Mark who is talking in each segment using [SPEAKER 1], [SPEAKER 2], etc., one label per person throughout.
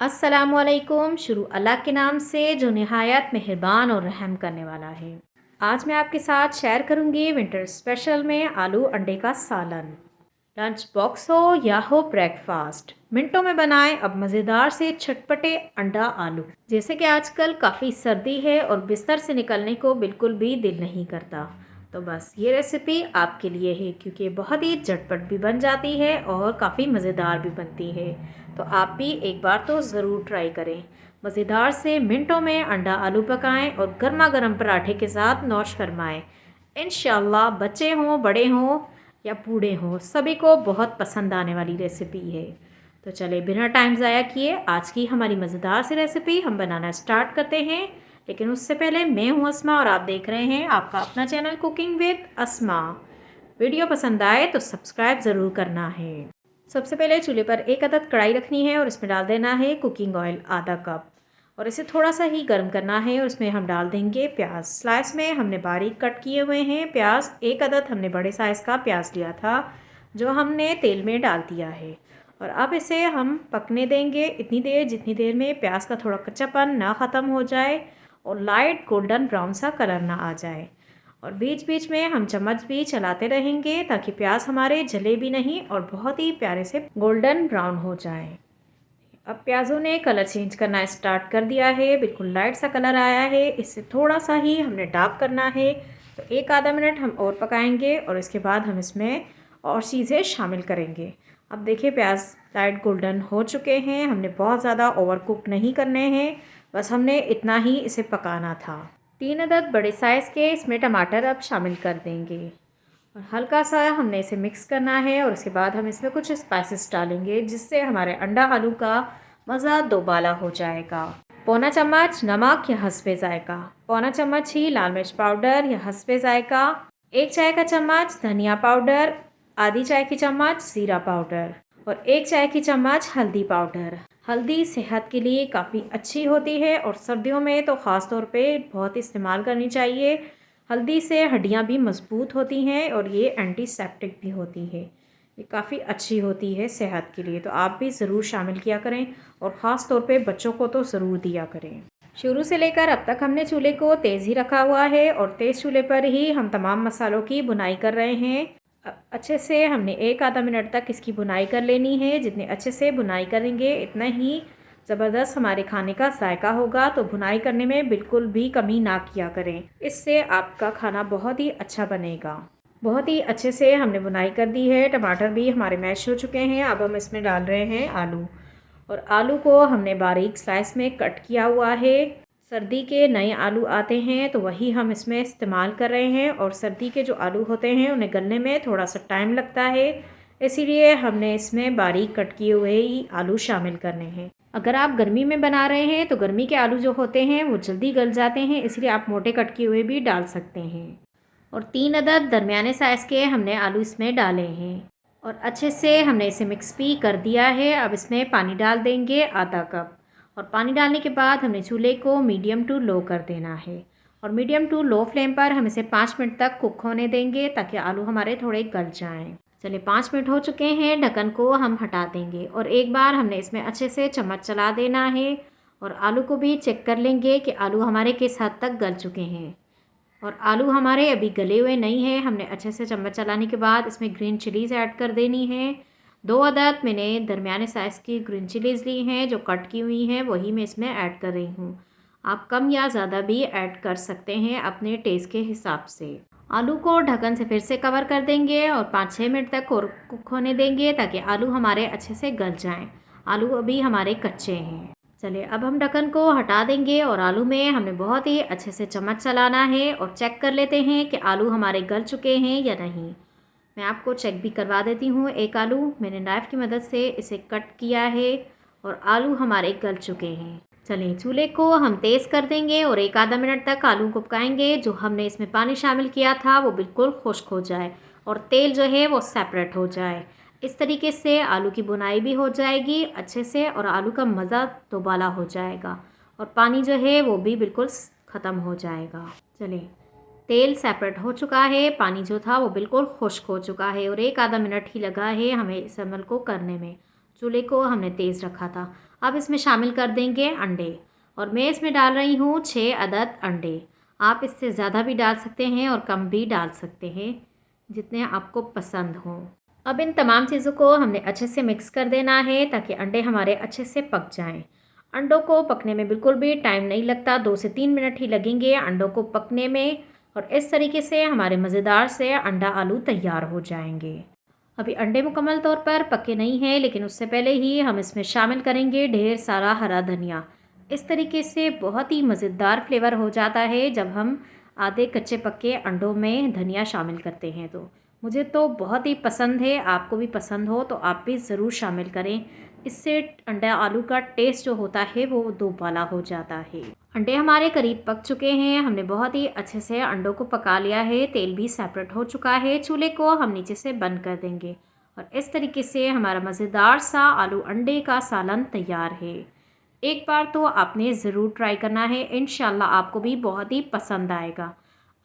[SPEAKER 1] अस्सलामुअलैकुम। शुरू अल्लाह के नाम से जो निहायत मेहरबान और रहम करने वाला है। आज मैं आपके साथ शेयर करूंगी विंटर स्पेशल में आलू अंडे का सालन। लंच बॉक्स हो या हो ब्रेकफास्ट, मिनटों में बनाएं अब मज़ेदार से चटपटे अंडा आलू। जैसे कि आजकल काफ़ी सर्दी है और बिस्तर से निकलने को बिल्कुल भी दिल नहीं करता, तो बस ये रेसिपी आपके लिए है क्योंकि बहुत ही झटपट भी बन जाती है और काफ़ी मज़ेदार भी बनती है। तो आप भी एक बार तो ज़रूर ट्राई करें। मज़ेदार से मिनटों में अंडा आलू पकाएं और गर्मा गर्म पराठे के साथ नौश फरमाएं। इंशाल्लाह बच्चे हों, बड़े हों या बूढ़े हों, सभी को बहुत पसंद आने वाली रेसिपी है। तो चले बिना टाइम ज़ाया किए आज की हमारी मज़ेदार सी रेसिपी हम बनाना स्टार्ट करते हैं। लेकिन उससे पहले मैं हूँ अस्मा और आप देख रहे हैं आपका अपना channel cooking with Asma. Video पसंद आए तो सब्सक्राइब ज़रूर करना है। सबसे पहले चूल्हे पर एक अदद कढ़ाई रखनी है और इसमें डाल देना है कुकिंग ऑयल आधा कप और इसे थोड़ा सा ही गर्म करना है। और इसमें हम डाल देंगे प्याज। स्लाइस में हमने बारीक कट किए हुए हैं प्याज। एक अदद हमने बड़े साइज़ का प्याज लिया था जो हमने तेल में डाल दिया है और अब इसे हम पकने देंगे इतनी देर जितनी देर में प्याज का थोड़ा कच्चापन ना ख़त्म हो जाए और लाइट गोल्डन ब्राउन सा कलर ना आ जाए। और बीच बीच में हम चम्मच भी चलाते रहेंगे ताकि प्याज हमारे जले भी नहीं और बहुत ही प्यारे से गोल्डन ब्राउन हो जाए। अब प्याज़ों ने कलर चेंज करना स्टार्ट कर दिया है, बिल्कुल लाइट सा कलर आया है। इससे थोड़ा सा ही हमने डार्क करना है, तो एक आधा मिनट हम और पकाएंगे और इसके बाद हम इसमें और चीज़ें शामिल करेंगे। अब देखिए प्याज लाइट गोल्डन हो चुके हैं। हमने बहुत ज़्यादा ओवर कुक नहीं करने हैं, बस हमने इतना ही इसे पकाना था। 3 अदद बड़े साइज़ के इसमें टमाटर अब शामिल कर देंगे और हल्का सा हमने इसे मिक्स करना है। और उसके बाद हम इसमें कुछ स्पाइसेस डालेंगे जिससे हमारे अंडा आलू का मज़ा दोबाला हो जाएगा। पौना चम्मच नमक या हस्बे ज़ायका, पौना चम्मच ही लाल मिर्च पाउडर या हस्बे ज़ायका, 1 चाय का चम्मच धनिया पाउडर, आधी चाय की चम्मच ज़ीरा पाउडर और 1 चाय की चम्मच हल्दी पाउडर। हल्दी सेहत के लिए काफ़ी अच्छी होती है और सर्दियों में तो ख़ास तौर पे बहुत इस्तेमाल करनी चाहिए। हल्दी से हड्डियाँ भी मज़बूत होती हैं और ये एंटीसेप्टिक भी होती है। ये काफ़ी अच्छी होती है सेहत के लिए, तो आप भी ज़रूर शामिल किया करें और ख़ास तौर पे बच्चों को तो ज़रूर दिया करें। शुरू से लेकर अब तक हमने चूल्हे को तेज़ ही रखा हुआ है और तेज़ चूल्हे पर ही हम तमाम मसालों की भुनाई कर रहे हैं। अच्छे से हमने एक आधा मिनट तक इसकी भुनाई कर लेनी है। जितने अच्छे से भुनाई करेंगे इतना ही ज़बरदस्त हमारे खाने का जायका होगा। तो भुनाई करने में बिल्कुल भी कमी ना किया करें, इससे आपका खाना बहुत ही अच्छा बनेगा। बहुत ही अच्छे से हमने भुनाई कर दी है। टमाटर भी हमारे मैश हो चुके हैं। अब हम इसमें डाल रहे हैं आलू और आलू को हमने बारीक स्लाइस में कट किया हुआ है। सर्दी के नए आलू आते हैं तो वही हम इसमें इस्तेमाल कर रहे हैं और सर्दी के जो आलू होते हैं उन्हें गलने में थोड़ा सा टाइम लगता है, इसीलिए हमने इसमें बारीक कट किए हुए ही आलू शामिल करने हैं। अगर आप गर्मी में बना रहे हैं तो गर्मी के आलू जो होते हैं वो जल्दी गल जाते हैं, इसलिए आप मोटे कट किए हुए भी डाल सकते हैं। और 3 अदद दरमियाने साइज़ के हमने आलू इसमें डाले हैं और अच्छे से हमने इसे मिक्स भी कर दिया है। अब इसमें पानी डाल देंगे आधा कप और पानी डालने के बाद हमने चूल्हे को मीडियम टू लो कर देना है और मीडियम टू लो फ्लेम पर हम इसे 5 मिनट तक कुक होने देंगे ताकि आलू हमारे थोड़े गल जाएं। चलिए 5 मिनट हो चुके हैं, ढक्कन को हम हटा देंगे और एक बार हमने इसमें अच्छे से चम्मच चला देना है और आलू को भी चेक कर लेंगे कि आलू हमारे किस हद तक गल चुके हैं। और आलू हमारे अभी गले हुए नहीं हैं। हमने अच्छे से चम्मच चलाने के बाद इसमें ग्रीन चिलीज़ ऐड कर देनी है। 2 अदद मैंने दरमियाने साइज़ की ग्रीन चिलीज़ ली हैं जो कट की हुई हैं, वही मैं इसमें ऐड कर रही हूँ। आप कम या ज़्यादा भी ऐड कर सकते हैं अपने टेस्ट के हिसाब से। आलू को ढक्कन से फिर से कवर कर देंगे और 5-6 मिनट तक और कुक होने देंगे ताकि आलू हमारे अच्छे से गल जाएं। आलू अभी हमारे कच्चे हैं। चलिए अब हम ढक्कन को हटा देंगे और आलू में हमने बहुत ही अच्छे से चम्मच चलाना है और चेक कर लेते हैं कि आलू हमारे गल चुके हैं या नहीं। मैं आपको चेक भी करवा देती हूँ। एक आलू मैंने नाइफ़ की मदद से इसे कट किया है और आलू हमारे गल चुके हैं। चलिए चूल्हे को हम तेज़ कर देंगे और एक आधा मिनट तक आलू को पकाएंगे। जो हमने इसमें पानी शामिल किया था वो बिल्कुल खुश्क हो जाए और तेल जो है वो सेपरेट हो जाए। इस तरीके से आलू की बुनाई भी हो जाएगी अच्छे से और आलू का मज़ा दोबाला हो जाएगा और पानी जो है वो भी बिल्कुल ख़त्म हो जाएगा। चलिए तेल सेपरेट हो चुका है, पानी जो था वो बिल्कुल खुश्क हो चुका है और एक आधा मिनट ही लगा है हमें इस अमल को करने में। चूल्हे को हमने तेज़ रखा था। अब इसमें शामिल कर देंगे अंडे और मैं इसमें डाल रही हूँ 6 अदद अंडे। आप इससे ज़्यादा भी डाल सकते हैं और कम भी डाल सकते हैं, जितने आपको पसंद हों। अब इन तमाम चीज़ों को हमने अच्छे से मिक्स कर देना है ताकि अंडे हमारे अच्छे से पक जाएं। अंडों को पकने में बिल्कुल भी टाइम नहीं लगता, 2 से 3 मिनट ही लगेंगे अंडों को पकने में और इस तरीके से हमारे मज़ेदार से अंडा आलू तैयार हो जाएंगे। अभी अंडे मुकम्मल तौर पर पके नहीं हैं, लेकिन उससे पहले ही हम इसमें शामिल करेंगे ढेर सारा हरा धनिया। इस तरीके से बहुत ही मज़ेदार फ्लेवर हो जाता है जब हम आधे कच्चे पक्के अंडों में धनिया शामिल करते हैं। तो मुझे तो बहुत ही पसंद है, आपको भी पसंद हो तो आप भी ज़रूर शामिल करें। इससे अंडा आलू का टेस्ट जो होता है वो दोबाला हो जाता है। अंडे हमारे करीब पक चुके हैं, हमने बहुत ही अच्छे से अंडों को पका लिया है, तेल भी सेपरेट हो चुका है। चूल्हे को हम नीचे से बंद कर देंगे और इस तरीके से हमारा मज़ेदार सा आलू अंडे का सालन तैयार है। एक बार तो आपने ज़रूर ट्राई करना है, इंशाल्लाह आपको भी बहुत ही पसंद आएगा।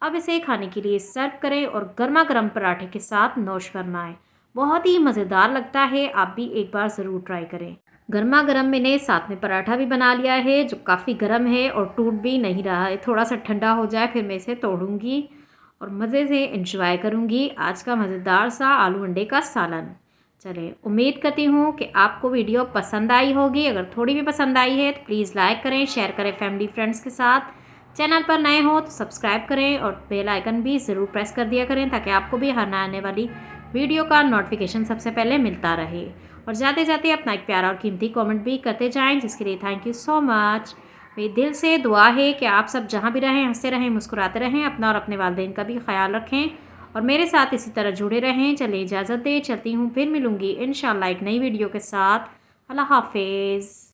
[SPEAKER 1] अब इसे खाने के लिए सर्व करें और गर्मा गर्म पराठे के साथ नोश फरमाएं। बहुत ही मज़ेदार लगता है, आप भी एक बार ज़रूर ट्राई करें। गर्मा गर्म मैंने साथ में पराठा भी बना लिया है जो काफ़ी गर्म है और टूट भी नहीं रहा है। थोड़ा सा ठंडा हो जाए फिर मैं इसे तोड़ूंगी और मज़े से इंजॉय करूंगी आज का मज़ेदार सा आलू अंडे का सालन। चलिए, उम्मीद करती हूँ कि आपको वीडियो पसंद आई होगी। अगर थोड़ी भी पसंद आई है तो प्लीज़ लाइक करें, शेयर करें फैमिली फ्रेंड्स के साथ। चैनल पर नए हो तो सब्सक्राइब करें और बेल आइकन भी ज़रूर प्रेस कर दिया करें ताकि आपको भी हर नए आने वाली वीडियो का नोटिफिकेशन सबसे पहले मिलता रहे। और जाते जाते अपना एक प्यारा और कीमती कमेंट भी करते जाएं, जिसके लिए थैंक यू सो मच। मेरी दिल से दुआ है कि आप सब जहाँ भी रहें हंसते रहें, मुस्कुराते रहें, अपना और अपने वालिदैन का भी ख्याल रखें और मेरे साथ इसी तरह जुड़े रहें। चलिए इजाज़त दें, चलती हूँ, फिर मिलूँगी इंशाल्लाह एक नई वीडियो के साथ। अल्लाह हाफिज़।